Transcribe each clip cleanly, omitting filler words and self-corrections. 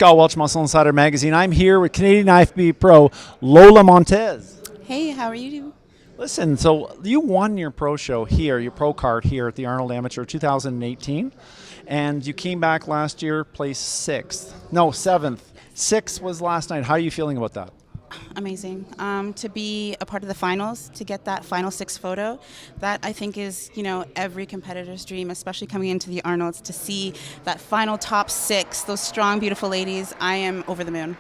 Scott Welch, Muscle Insider Magazine. I'm here with Canadian IFBB pro Lola Montez. Hey, how are you? Listen, so you won your pro show here, your pro card here at the Arnold Amateur 2018, and you came back last year, placed seventh. Sixth was last night. How are you feeling about that? Amazing. To be a part of the finals, to get that final six photo, that I think is, every competitor's dream, especially coming into the Arnolds, to see that final top six, those strong, beautiful ladies. I am over the moon.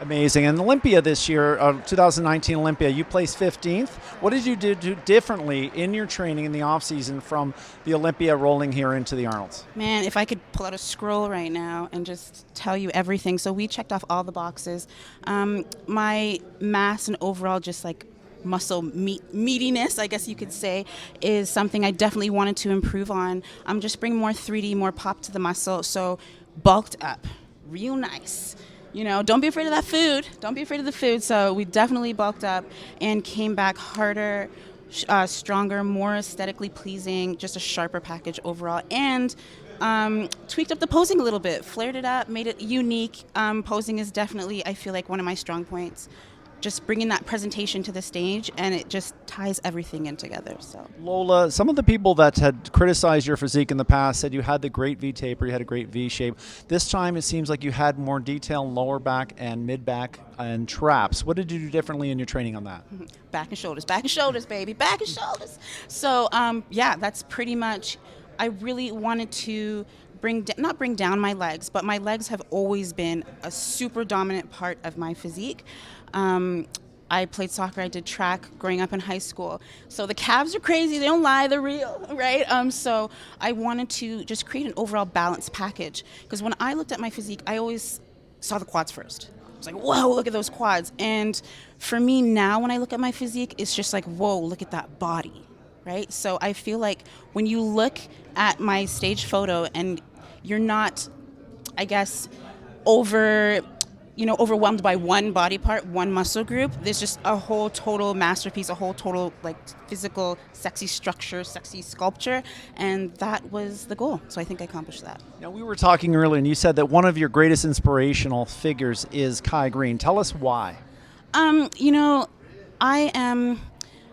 Amazing. And Olympia this year, 2019 Olympia, you placed 15th. What did you do differently in your training in the off-season from the Olympia rolling here into the Arnolds? Man, if I could pull out a scroll right now and just tell you everything. So we checked off all the boxes. My mass and overall just like muscle meatiness, I guess you could say, is something I definitely wanted to improve on. Just bring more 3D, more pop to the muscle. So bulked up, real nice. Don't be afraid of that food. Don't be afraid of the food. So we definitely bulked up and came back harder, stronger, more aesthetically pleasing, just a sharper package overall. And tweaked up the posing a little bit, flared it up, made it unique. Posing is definitely, I feel like, one of my strong points. Just bringing that presentation to the stage, and it just ties everything in together. So, Lola, some of the people that had criticized your physique in the past said you had the great V taper, you had a great V shape. This time it seems like you had more detail in lower back and mid back and traps. What did you do differently in your training on that? Back and shoulders, baby, back and shoulders. So, yeah, that's pretty much. I really wanted to not bring down my legs, but my legs have always been a super dominant part of my physique. I played soccer, I did track growing up in high school. So the calves are crazy, they don't lie, they're real, right? So I wanted to just create an overall balanced package. Because when I looked at my physique, I always saw the quads first. I was like, whoa, look at those quads. And for me now, when I look at my physique, it's just like, whoa, look at that body, right? So I feel like when you look at my stage photo and you're not, I guess, overwhelmed by one body part, one muscle group. There's just a whole total masterpiece, a whole total like physical, sexy structure, sexy sculpture, and that was the goal. So I think I accomplished that. Now, we were talking earlier, and you said that one of your greatest inspirational figures is Kai Green. Tell us why. I am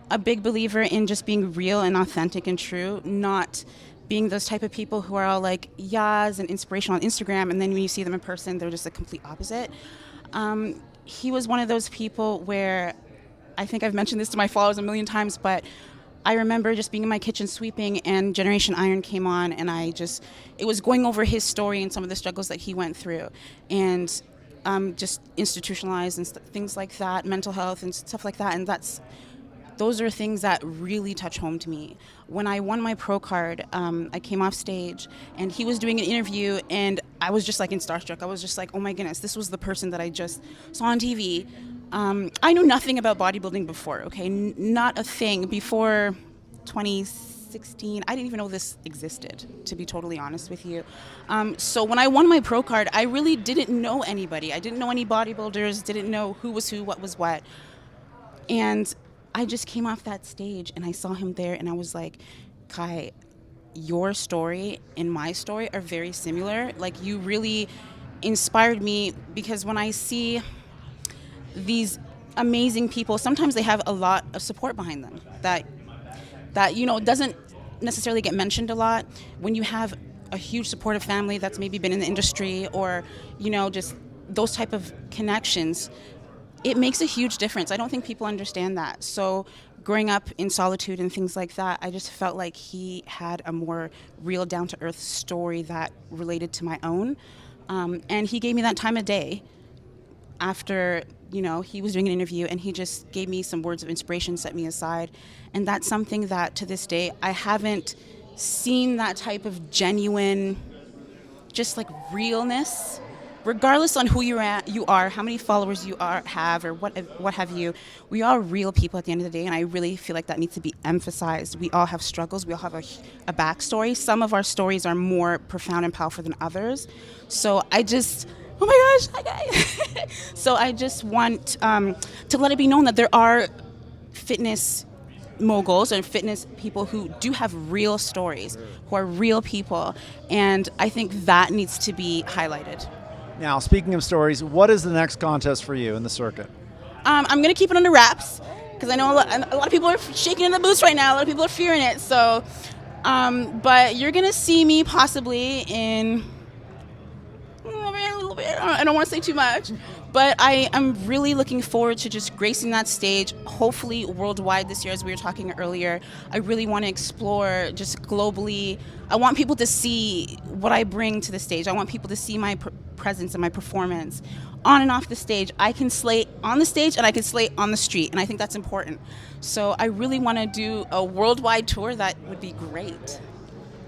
a big believer in just being real and authentic and true, not being those type of people who are all like yas and inspirational on Instagram, and then when you see them in person, they're just the complete opposite. He was one of those people where, I think I've mentioned this to my followers a million times, but I remember just being in my kitchen sweeping and Generation Iron came on, and it was going over his story and some of the struggles that he went through, and just institutionalized and things like that, mental health and stuff like that, and those are things that really touch home to me. When I won my pro card, I came off stage and he was doing an interview and I was just like in starstruck. I was just like, oh my goodness, this was the person that I just saw on TV. I knew nothing about bodybuilding before, okay? Not a thing. Before 2016, I didn't even know this existed, to be totally honest with you. So when I won my pro card, I really didn't know anybody. I didn't know any bodybuilders, didn't know who was who, what was what. And I just came off that stage and I saw him there and I was like, Kai, your story and my story are very similar. Like, you really inspired me, because when I see these amazing people, sometimes they have a lot of support behind them that doesn't necessarily get mentioned a lot. When you have a huge supportive family that's maybe been in the industry, or just those type of connections, it makes a huge difference. I don't think people understand that. So growing up in solitude and things like that, I just felt like he had a more real, down-to-earth story that related to my own. And he gave me that time of day after, he was doing an interview, and he just gave me some words of inspiration, set me aside. And that's something that, to this day, I haven't seen that type of genuine, just like realness. Regardless on who you are, how many followers you have, or what have you, we are real people at the end of the day, and I really feel like that needs to be emphasized. We all have struggles. We all have a backstory. Some of our stories are more profound and powerful than others. So oh my gosh, okay. So I just want to let it be known that there are fitness moguls and fitness people who do have real stories, who are real people, and I think that needs to be highlighted. Now, speaking of stories, what is the next contest for you in the circuit? I'm going to keep it under wraps because I know a lot of people are shaking in the boots right now. A lot of people are fearing it. So, but you're going to see me possibly in a little bit. I don't want to say too much. But I'm really looking forward to just gracing that stage, hopefully worldwide this year, as we were talking earlier. I really want to explore just globally. I want people to see what I bring to the stage. I want people to see my presence and my performance on and off the stage. I can slay on the stage and I can slay on the street, and I think that's important. So I really want to do a worldwide tour. That would be great.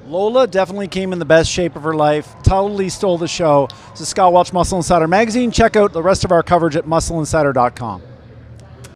Lola definitely came in the best shape of her life, totally stole the show. This is Scott Welch, Muscle Insider Magazine. Check out the rest of our coverage at muscleinsider.com.